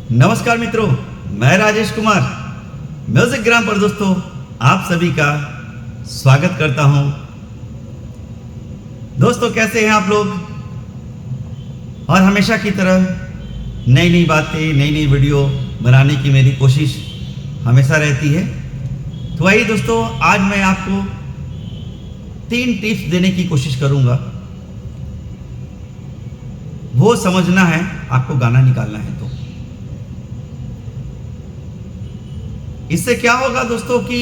नमस्कार मित्रों, मैं राजेश कुमार म्यूजिक ग्राम पर दोस्तों आप सभी का स्वागत करता हूं। दोस्तों कैसे हैं आप लोग? और हमेशा की तरह नई नई बातें, नई नई वीडियो बनाने की मेरी कोशिश हमेशा रहती है। तो आइए दोस्तों, आज मैं आपको 3 टिप्स देने की कोशिश करूंगा। वो समझना है, आपको गाना निकालना है। तो इससे क्या होगा दोस्तों कि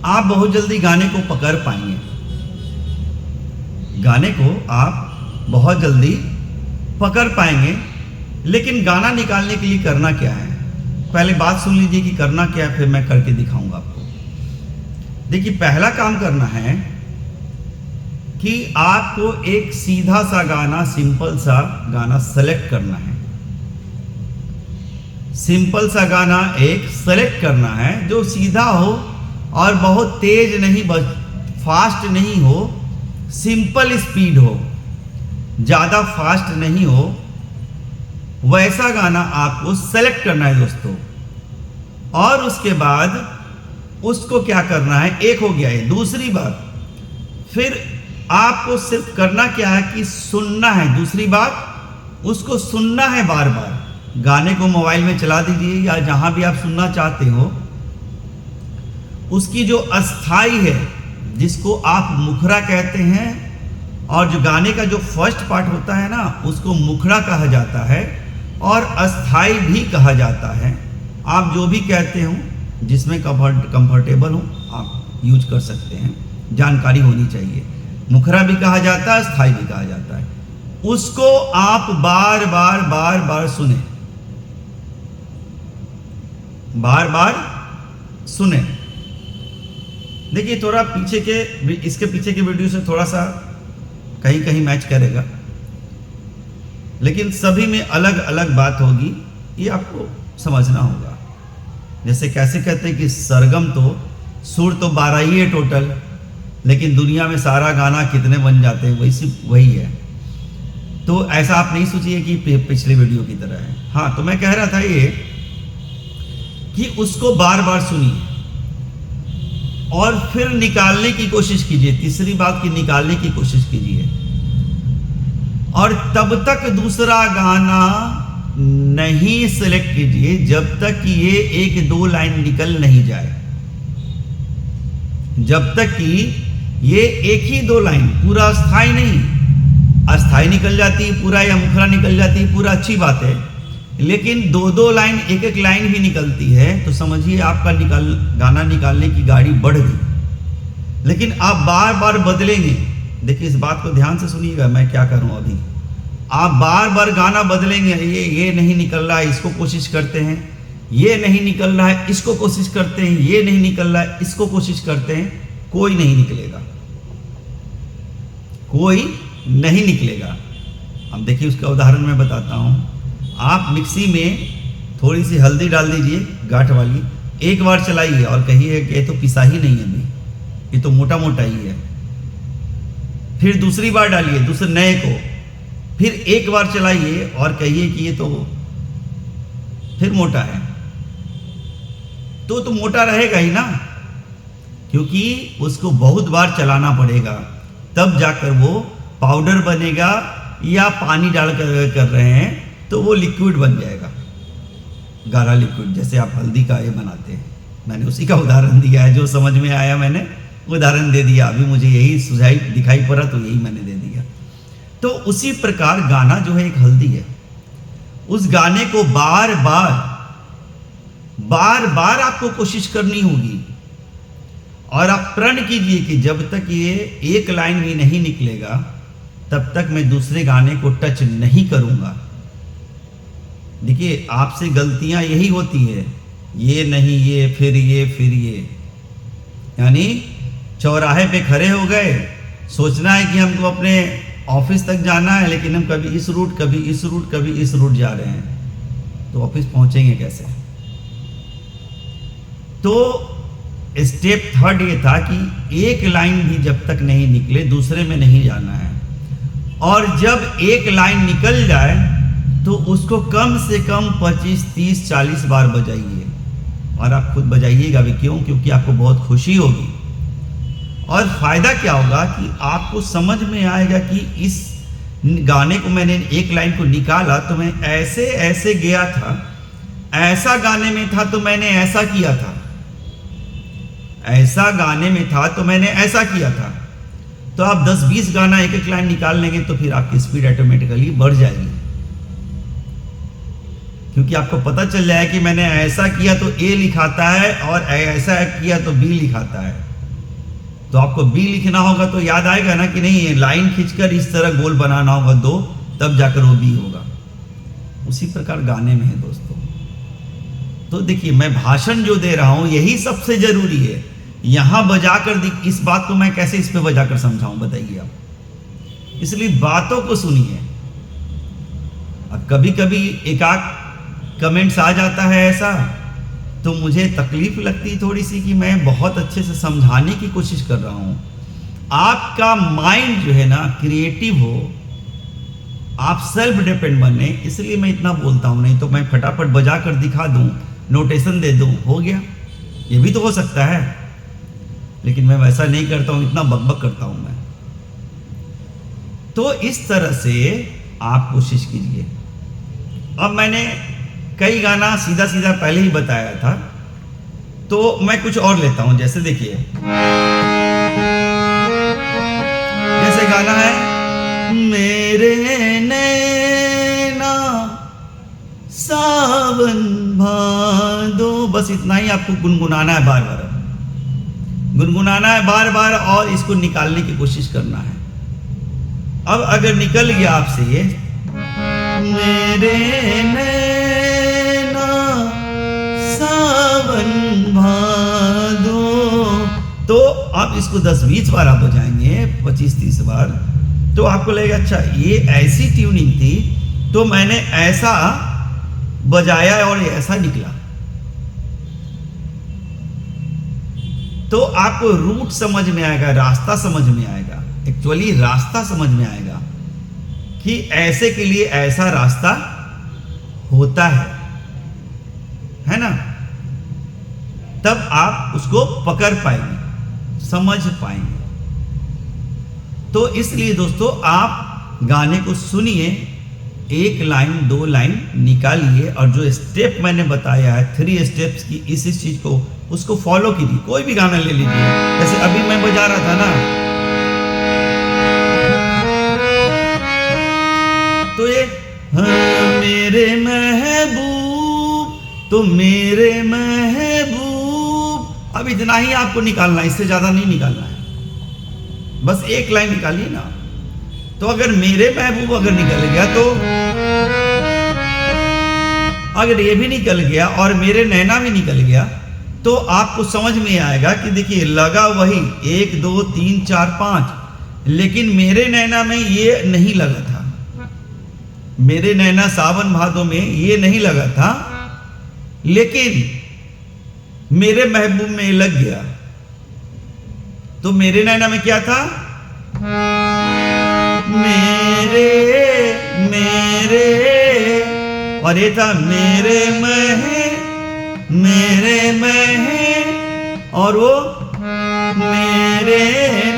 आप बहुत जल्दी गाने को पकड़ पाएंगे। गाने को आप बहुत जल्दी पकड़ पाएंगे। लेकिन गाना निकालने के लिए करना क्या है, पहले बात सुन लीजिए कि करना क्या है, फिर मैं करके दिखाऊंगा आपको। देखिए, पहला काम करना है कि आपको एक सीधा सा गाना, सिंपल सा गाना सेलेक्ट करना है। सिंपल सा गाना एक सेलेक्ट करना है जो सीधा हो और बहुत तेज नहीं, फास्ट नहीं हो, सिंपल स्पीड हो, ज़्यादा फास्ट नहीं हो, वैसा गाना आपको सेलेक्ट करना है दोस्तों। और उसके बाद उसको क्या करना है, एक हो गया है। दूसरी बात, फिर आपको सिर्फ करना क्या है कि सुनना है। दूसरी बात, उसको सुनना है बार बार। गाने को मोबाइल में चला दीजिए या जहां भी आप सुनना चाहते हो, उसकी जो अस्थाई है, जिसको आप मुखड़ा कहते हैं, और जो गाने का जो फर्स्ट पार्ट होता है ना, उसको मुखड़ा कहा जाता है और अस्थाई भी कहा जाता है। आप जो भी कहते हो, जिसमें कंफर्टेबल हो, आप यूज कर सकते हैं। जानकारी होनी चाहिए। मुखड़ा भी कहा जाता है, अस्थाई भी कहा जाता है। उसको आप बार बार सुने, बार बार सुने। देखिए, थोड़ा पीछे के, इसके पीछे के वीडियो से थोड़ा सा कहीं कहीं मैच करेगा, लेकिन सभी में अलग अलग बात होगी, ये आपको समझना होगा। जैसे कैसे कहते हैं कि सरगम तो सुर तो 12 ही है टोटल, लेकिन दुनिया में सारा गाना कितने बन जाते हैं, वही है। तो ऐसा आप नहीं सोचिए कि पिछले वीडियो की तरह है। हाँ, तो मैं कह रहा था ये कि उसको बार बार सुनिए और फिर निकालने की कोशिश कीजिए। तीसरी बात कि निकालने की कोशिश कीजिए, और तब तक दूसरा गाना नहीं सिलेक्ट कीजिए जब तक कि ये 1-2 लाइन निकल नहीं जाए। जब तक कि ये 1-2 लाइन, पूरा अस्थाई नहीं, अस्थाई निकल जाती है पूरा, या मुखड़ा निकल जाती है पूरा, अच्छी बात है। लेकिन 2-2 लाइन, 1-1 लाइन भी निकलती है, तो समझिए आपका गाना निकालने की गाड़ी बढ़ गई। लेकिन आप बार बार बदलेंगे। देखिए, इस बात को ध्यान से सुनिएगा, मैं क्या करूं अभी। आप बार बार गाना बदलेंगे। ये नहीं निकल रहा है, इसको कोशिश करते हैं। ये नहीं निकल रहा है, इसको कोशिश करते हैं। ये नहीं निकल रहा है, इसको कोशिश करते हैं। कोई नहीं निकलेगा, कोई नहीं निकलेगा। अब देखिए, उसका उदाहरण मैं बताता हूं। आप मिक्सी में थोड़ी सी हल्दी डाल दीजिए, गांठ वाली, एक बार चलाइए और कहिए कि ये तो पिसा ही नहीं है अभी, ये तो मोटा मोटा ही है। फिर दूसरी बार डालिए दूसरे नए को, फिर एक बार चलाइए और कहिए कि ये तो फिर मोटा है। तो मोटा रहेगा ही ना, क्योंकि उसको बहुत बार चलाना पड़ेगा, तब जाकर वो पाउडर बनेगा, या पानी डाल कर रहे हैं तो वो लिक्विड बन जाएगा, गाढ़ा लिक्विड। जैसे आप हल्दी का ये बनाते हैं, मैंने उसी का उदाहरण दिया है। जो समझ में आया मैंने उदाहरण दे दिया। अभी मुझे यही सुझाई दिखाई पड़ा तो यही मैंने दे दिया। तो उसी प्रकार गाना जो है एक हल्दी है। उस गाने को बार बार आपको कोशिश करनी होगी, और आप प्रण कीजिए कि जब तक ये 1 लाइन भी नहीं निकलेगा, तब तक मैं दूसरे गाने को टच नहीं करूंगा। देखिए, आपसे गलतियां यही होती है, ये नहीं, ये फिर ये फिर ये। यानी चौराहे पे खड़े हो गए, सोचना है कि हमको अपने ऑफिस तक जाना है, लेकिन हम कभी इस रूट, कभी इस रूट, कभी इस रूट जा रहे हैं, तो ऑफिस पहुंचेंगे कैसे? तो स्टेप 3 ये था कि 1 लाइन भी जब तक नहीं निकले, दूसरे में नहीं जाना है। और जब 1 लाइन निकल जाए तो उसको कम से कम 25, 30, 40 बार बजाइए। और आप खुद बजाइएगा भी। क्यों? क्योंकि आपको बहुत खुशी होगी। और फायदा क्या होगा कि आपको समझ में आएगा कि इस गाने को मैंने एक लाइन को निकाला तो मैं ऐसे ऐसे गया था, ऐसा गाने में था तो मैंने ऐसा किया था, ऐसा गाने में था तो मैंने ऐसा किया था। तो आप 10-20 गाना एक एक लाइन निकाल लेंगे तो फिर आपकी स्पीड ऑटोमेटिकली बढ़ जाएगी। क्योंकि आपको पता चल जाए कि मैंने ऐसा किया तो ए लिखाता है और ऐसा किया तो बी लिखाता है। तो आपको बी लिखना होगा तो याद आएगा ना कि नहीं, लाइन खींचकर इस तरह गोल बनाना होगा 2, तब जाकर वो बी होगा। उसी प्रकार गाने में है दोस्तों। तो देखिए, मैं भाषण जो दे रहा हूं यही सबसे जरूरी है। यहां बजाकर इस बात को मैं कैसे इस पे बजाकर समझाऊं, बताइए आप। इसलिए बातों को सुनिए। अब कभी कभी एकाक कमेंट्स आ जाता है ऐसा, तो मुझे तकलीफ लगती थोड़ी सी कि मैं बहुत अच्छे से समझाने की कोशिश कर रहा हूं। आपका माइंड जो है ना क्रिएटिव हो, आप सेल्फ डिपेंड बने, इसलिए मैं इतना बोलता हूं। नहीं तो मैं फटाफट बजा कर दिखा दूं, नोटेशन दे दूं, हो गया। ये भी तो हो सकता है, लेकिन मैं वैसा नहीं करता हूं, इतना बकबक करता हूं मैं। तो इस तरह से आप कोशिश कीजिए। अब मैंने कई गाना सीधा सीधा पहले ही बताया था, तो मैं कुछ और लेता हूं। जैसे देखिए, जैसे गाना है मेरे नैना सावन भादो, बस इतना ही आपको गुनगुनाना है बार बार, गुनगुनाना है बार बार और इसको निकालने की कोशिश करना है। अब अगर निकल गया आपसे ये मेरे नैना सावन भादो, तो आप इसको 10-20 बार आप बजाएंगे, 25-30 बार, तो आपको लगेगा अच्छा ये ऐसी ट्यूनिंग थी तो मैंने ऐसा बजाया और ऐसा निकला। तो आपको रूट समझ में आएगा, रास्ता समझ में आएगा। एक्चुअली रास्ता समझ में आएगा कि ऐसे के लिए ऐसा रास्ता होता है ना। तब आप उसको पकड़ पाएंगे, समझ पाएंगे। तो इसलिए दोस्तों आप गाने को सुनिए, 1 लाइन 2 लाइन निकालिए और जो स्टेप मैंने बताया है 3 स्टेप्स की, इस चीज को उसको फॉलो कीजिए। कोई भी गाना ले लीजिए, जैसे अभी मैं बजा रहा था ना, तो ये मेरे महबूब तो मेरे महबूब, अब इतना ही आपको निकालना है, इससे ज्यादा नहीं निकालना है। बस 1 लाइन निकालिए ना। तो अगर मेरे महबूब अगर निकल गया, तो अगर ये भी निकल गया और मेरे नैना भी निकल गया, तो आपको समझ में आएगा कि देखिए लगा वही 1 2 3 4 5, लेकिन मेरे नैना में ये नहीं लगा था, मेरे नैना सावन भादों में ये नहीं लगा था, लेकिन मेरे महबूब में लग गया। तो मेरे नैना में क्या था, मेरे मेरे, और ये था मेरे महे, और वो मेरे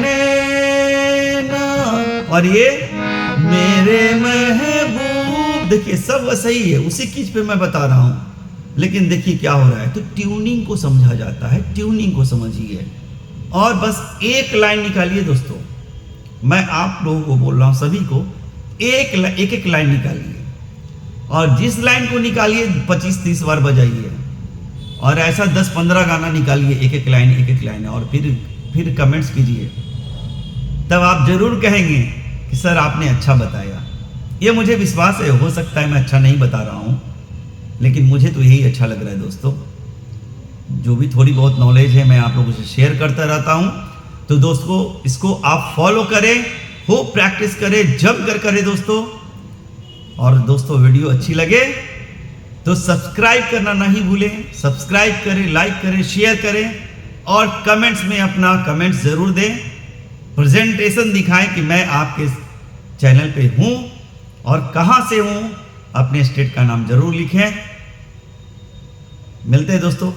नैना, और ये मेरे महबूब। देखिए सब सही है, उसी चीज पे मैं बता रहा हूं। लेकिन देखिए क्या हो रहा है, तो ट्यूनिंग को समझा जाता है, ट्यूनिंग को समझिए और बस 1 लाइन निकालिए दोस्तों। मैं आप लोगों को बोल रहा हूं, सभी को एक लाइन निकालिए, और जिस लाइन को निकालिए 25-30 बार बजाइए, और ऐसा 10-15 गाना निकालिए, एक एक लाइन, और फिर कमेंट्स कीजिए। तब आप जरूर कहेंगे कि सर आपने अच्छा बताया। ये मुझे विश्वास है, हो सकता है मैं अच्छा नहीं बता रहा हूं, लेकिन मुझे तो यही अच्छा लग रहा है दोस्तों। जो भी थोड़ी बहुत नॉलेज है मैं आप लोगों से शेयर करता रहता हूं। तो दोस्तों इसको आप फॉलो करें, हो प्रैक्टिस करें, जम कर करें दोस्तों। और दोस्तों वीडियो अच्छी लगे तो सब्सक्राइब करना नहीं भूलें, सब्सक्राइब करें, लाइक करें, शेयर करें, और कमेंट्स में अपना कमेंट्स जरूर दें। प्रेजेंटेशन दिखाएं कि मैं आपके चैनल पे हूं और कहां से हूं, अपने स्टेट का नाम जरूर लिखें। मिलते हैं दोस्तों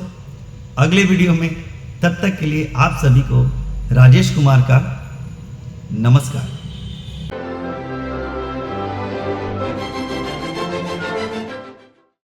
अगले वीडियो में, तब तक के लिए आप सभी को राजेश कुमार का नमस्कार।